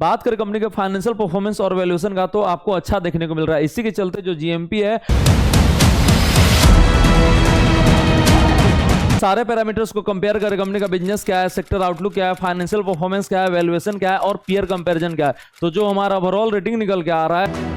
बात करें कंपनी के फाइनेंशियल परफॉर्मेंस और वैल्यूएशन का तो आपको अच्छा देखने को मिल रहा है। इसी के चलते जो जीएमपी है सारे पैरामीटर्स को कंपेयर करें, कंपनी का बिजनेस क्या है, सेक्टर आउटलुक क्या है, फाइनेंशियल परफॉर्मेंस क्या है, वैल्यूएशन क्या है और पीयर कंपैरिजन क्या है, तो जो हमारा ओवरऑल रेटिंग निकल के आ रहा है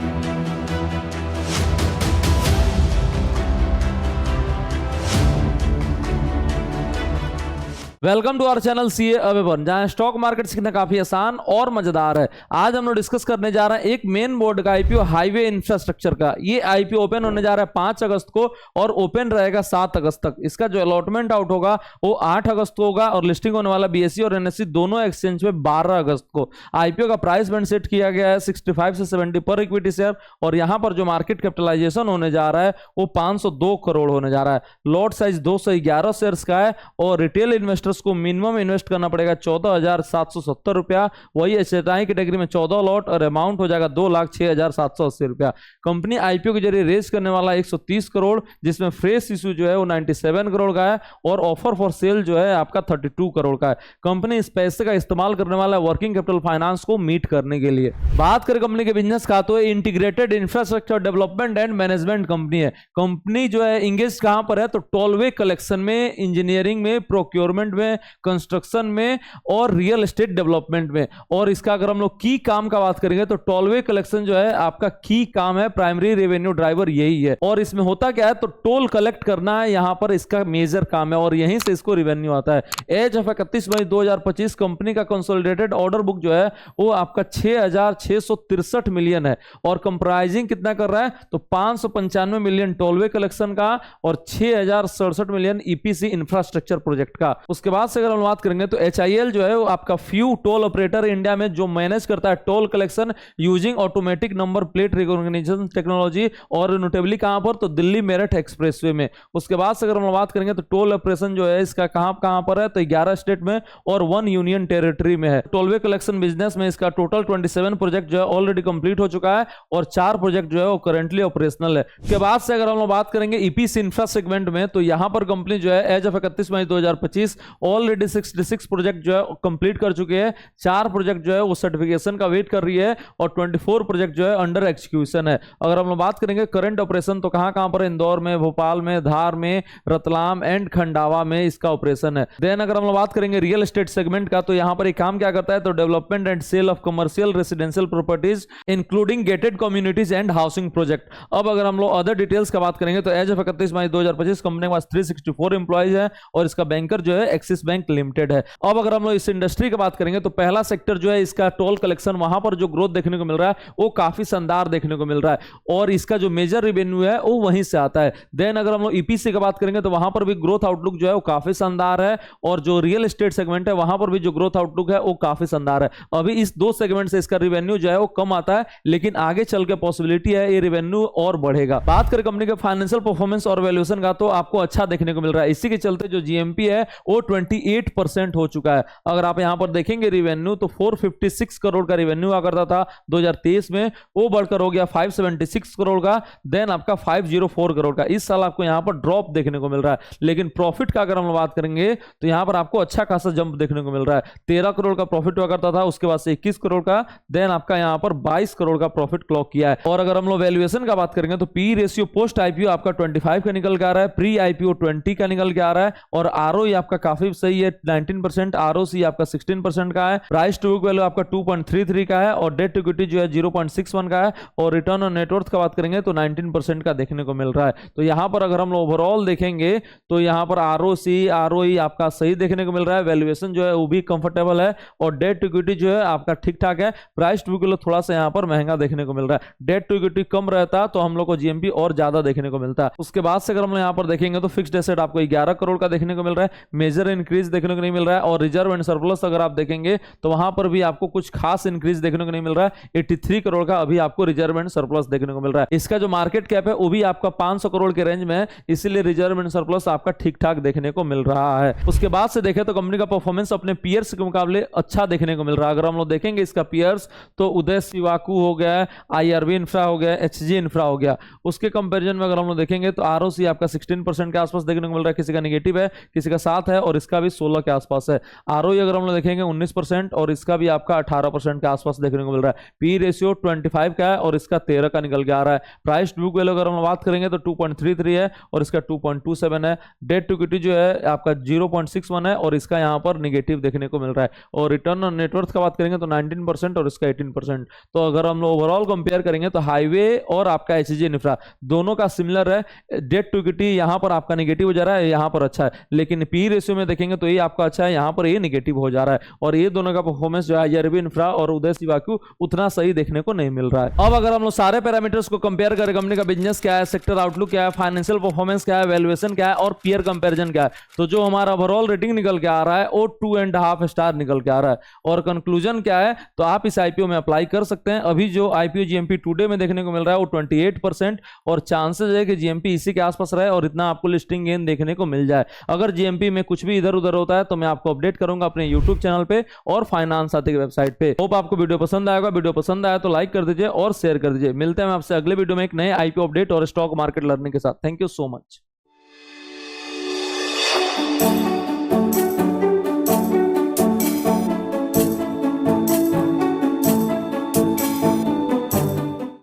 welcome to our channel CA अवेवन, जहां स्टॉक मार्केट सीखना काफी आसान और मजेदार है। आज हम लोग डिस्कस करने जा रहे हैं एक मेन बोर्ड का आईपीओ हाईवे इंफ्रास्ट्रक्चर का। ये आईपीओ ओपन होने जा रहा है 5 अगस्त को और ओपन रहेगा 7 अगस्त तक। इसका जो अलॉटमेंट आउट होगा वो 8 अगस्त को होगा और लिस्टिंग होने वाला बीएसई और एनएसई दोनों एक्सचेंज में 12 अगस्त को। आईपीओ का प्राइस बैंड सेट किया गया है 65 से 70 पर इक्विटी शेयर और यहां पर जो मार्केट कैपिटलाइजेशन होने जा रहा है वो 502 करोड़ होने जा रहा है। लॉट साइज 211 शेयर्स का है और रिटेल इन्वेस्टर को मिनिमम इन्वेस्ट करना पड़ेगा 14,770 रुपया। वही एसएचआई कैटेगरी में 14 लॉट और अमाउंट हो जाएगा 2,06,780 रुपया। कंपनी आईपीओ के जरिए रेज करने वाला 130 करोड़, जिसमें फ्रेश इशू जो है वो 97 करोड़ का है और ऑफर फॉर सेल जो है आपका 32 करोड़ का है। कंपनी इस पैसे का इस्तेमाल करने वाला है वर्किंग कैपिटल फाइनेंस को मीट करने के लिए। बात करें कंपनी के बिजनेस का तो integrated infrastructure development and management company है। कंपनी जो है इंगेज कहां पर है तो टोलवे कलेक्शन में, इंजीनियरिंग में, प्रोक्योरमेंट में, कंस्ट्रक्शन में और रियल एस्टेट डेवलपमेंट में। और इसका अगर हम लोग की काम का बात करेंगे तो टोलवे कलेक्शन जो है आपका की काम है, प्राइमरी रेवेन्यू ड्राइवर यही है। और इसमें होता क्या है तो टोल कलेक्ट करना है, यहां पर इसका मेजर काम है और यहीं से इसको रेवेन्यू आता है। एज ऑफ 31 मई 2025 कंपनी का कंसोलिडेटेड ऑर्डर बुक जो है वो आपका 6,663 मिलियन है और कंप्राइजिंग कितना कर रहा है तो 595 मिलियन टोलवे कलेक्शन का और 6,067 मिलियन ईपीसी इंफ्रास्ट्रक्चर प्रोजेक्ट का। उसके बाद से अगर हम बात करेंगे तो एचआईएल जो है वो आपका फ्यू टोल ऑपरेटर इंडिया में जो मैनेज करता है toll collection using automatic number plate recognition technology और नोटेबली कहां पर तो दिल्ली मेरठ एक्सप्रेसवे में। उसके बाद से अगर हम बात करेंगे तो टोल ऑपरेशन जो है इसका कहां पर है तो 11 स्टेट में और 1 यूनियन टेरिटरी में है। टोलवे कलेक्शन बिजनेस में इसका टोटल 27 प्रोजेक्ट जो है ऑलरेडी कंप्लीट हो चुका है और 4 प्रोजेक्ट जो है वो करंटली ऑपरेशनल है। उसके बाद से अगर हम बात करेंगे ईपीसी इंफ्रा सेगमेंट में तो यहां पर कंपनी जो है एज ऑफ 31 मई 2025 ऑलरेडी 66 प्रोजेक्ट जो है कंप्लीट कर चुके हैं। 4 प्रोजेक्ट जो है वो सर्टिफिकेशन का वेट कर रही है और 24 प्रोजेक्ट जो है अंडर एक्सिक्यूशन है। अगर हम बात करेंगे करंट ऑपरेशन तो कहां पर इंदौर में, भोपाल में, धार में, रतलाम एंड खंडावा में इसका ऑपरेशन है। देन अगर हम बात करेंगे रियल एस्टेट सेगमेंट का तो यहां पर एक काम क्या करता है तो development and sale of commercial residential properties including gated communities and housing project. अब अगर हम लोग अदर डिटेल्स का बात करेंगे तो एज ऑफ 31 मई 2025 कंपनी के पास 364 एम्प्लॉइज है और इसका बैंकर जो है एक्सिस बैंक लिमिटेड है। अब अगर हम लोग इस इंडस्ट्री की बात करेंगे तो पहला सेक्टर जो है इसका टोल कलेक्शन, वहां पर जो ग्रोथ देखने को मिल रहा है वो काफी शानदार देखने को मिल रहा है और इसका जो मेजर रेवेन्यू है वो वहीं से आता है। देन अगर हम लोग ईपीसी की बात करेंगे तो वहां पर भी ग्रोथ आउटलुक जो है वो काफी शानदार है और जो रियल एस्टेट सेगमेंट है वहां पर भी जो ग्रोथ आउटलुक है वो काफी शानदार है। अभी इस 2 सेगमेंट से इसका रेवेन्यू जो है वो कम आता है लेकिन आगे चल के पॉसिबिलिटी है ये रेवेन्यू और बढ़ेगा। बात करें कंपनी के फाइनेंशियल परफॉर्मेंस और वैल्यूएशन का तो आपको अच्छा देखने को मिल रहा है। इसी के चलते जो जीएमपी है वो 28% हो चुका है। अगर आप यहां पर देखेंगे रेवेन्यू तो 456 करोड़ का रेवेन्यू आ करता था 2023 में, वो बढ़कर हो गया 576 करोड़ का, देन आपका 504 करोड़ का। इस साल आपको यहां पर ड्रॉप देखने को मिल रहा है लेकिन प्रॉफिट का अगर हम बात करेंगे तो यहां पर आपको अच्छा खासा जंप देखने को मिल रहा है। 13 करोड़ का प्रॉफिट हुआ करता था, उसके बाद से 21 करोड़ का, देन आपका यहां पर 22 करोड़ का प्रॉफिट क्लॉक किया है। और अगर हम लोग वैल्यूएशन का बात करेंगे तो पी रेशियो पोस्ट आईपीओ आपका 25 का निकल के आ रहा है, प्री आईपीओ 20 का निकल के आ रहा है और आरओई आपका काफी सही है 19%, आरओसी आपका 16% का है, प्राइस टू बुक वैल्यू आपका 2.33 का है और डेट इक्विटी जो है 0.61 का है और रिटर्न ऑन नेटवर्थ का बात करेंगे तो 19% का देखने को मिल रहा है। तो यहां पर अगर हम ओवरऑल देखेंगे तो यहां पर आरओसी आरओई आपका सही देखने को मिल रहा है, वैल्यूएशन जो है वो भी कंफर्टेबल है और डेट इक्विटी जो है आपका ठीक ठाक है। प्राइस टू बुक वैल्यू थोड़ा सा यहां पर महंगा देखने को मिल रहा है। डेट टू इक्विटी कम रहता तो हम लोग को जीएमपी और ज्यादा देखने को मिलता है। उसके बाद से अगर हम यहां पर देखेंगे तो फिक्स्ड एसेट आपको 11 करोड़ का देखने को मिल रहा है, मेजर इंक्रीज देखने को नहीं मिल रहा है और रिजर्व एंड सरप्लस अगर आप देखेंगे तो वहां पर भी आपको कुछ खास इंक्रीज देखने को नहीं मिल रहा है। 83 करोड़ का अभी आपको रिजर्व एंड सरप्लस देखने को मिल रहा है। इसका जो मार्केट कैप है वो भी आपका 500 करोड़ के रेंज में है, इसीलिए रिजर्व एंड सरप्लस आपका ठीक ठाक देखने को मिल रहा है। उसके बाद से देखें तो कंपनी का परफॉर्मेंस अपने पीयर्स के मुकाबले अच्छा देखने को मिल रहा है। अगर हम लोग देखेंगे इसका पीयर्स तो उदय शिवाकू हो गया, आईआरबी इंफ्रा हो गया, एचजी इंफ्रा हो गया। उसके कंपेरिजन में अगर हम लोग देखेंगे तो आरओसी आपका 16% के आसपास देखने को मिल रहा है, किसी का नेगेटिव है किसी का 7 है और इसका भी 16 के आसपास है। आरओई अगर हम लोग देखेंगे 19% और इसका भी आपका 18% के आसपास देखने को मिल रहा है। पी रेशियो 25 का है और इसका 13 का निकल के आ रहा है। प्राइस टू बुक वैल्यू अगर हम बात करेंगे तो 2.33 है और इसका 2.27 है। डेट टू इक्विटी जो है आपका 0.61 है और इसका यहाँ पर निगेटिव देखने को मिल रहा है। और रिटर्न ऑन नेटवर्थ का बात करेंगे तो 19% और इसका 18%। तो अगर हम लोग ओवरऑल कंपेयर करेंगे तो हाईवे और आपका एचजी इंफ्रा दोनों का सिमिलर है। डेट टू इक्विटी यहाँ पर आपका निगेटिव हो जा रहा है, यहाँ पर अच्छा है, लेकिन पी रेशियो में देखेंगे तो ये आपका अच्छा है, यहाँ पर ये निगेटिव हो जा रहा है। और ये दोनों का परफॉर्मेंस जो है आईआरबी इंफ्रा और उदय शिवाक्यू उतना सही देखने को नहीं मिल रहा है। अब अगर हम लोग सारे पैरामीटर्स को कंपेयर करें, कंपनी का बिजनेस क्या है, सेक्टर आउटलुक क्या है, फाइनेंशियल परफॉर्मेंस क्या है, वैल्यूएशन क्या है और पीयर कंपैरिजन क्या है, तो जो हमारा ओवरऑल रेटिंग निकल के आ रहा है वो 2.5 स्टार निकल के आ रहा है। और कंक्लूजन क्या है, तो आप इस आईपीओ में अप्लाई कर सकते हैं। अभी जो आईपीओ जीएमपी टुडे में देखने को मिल रहा है वो 28% और चांसेस है कि जीएमपी इसी के आसपास रहे और इतना आपको लिस्टिंग गेन देखने को मिल जाए। अगर जीएमपी में कुछ भी इधर उधर होता है तो मैं आपको अपडेट करूंगा अपने यूट्यूब चैनल पे और फाइनेंस साथी की वेबसाइट पे। होप आपको वीडियो पसंद आएगा। वीडियो पसंद आया तो लाइक कर दीजिए और शेयर कर दीजिए। मिलते हैं आपसे अगले वीडियो में एक नए आईपीओ अपडेट और स्टॉक मार्केट लर्निंग के साथ। Thank you so much.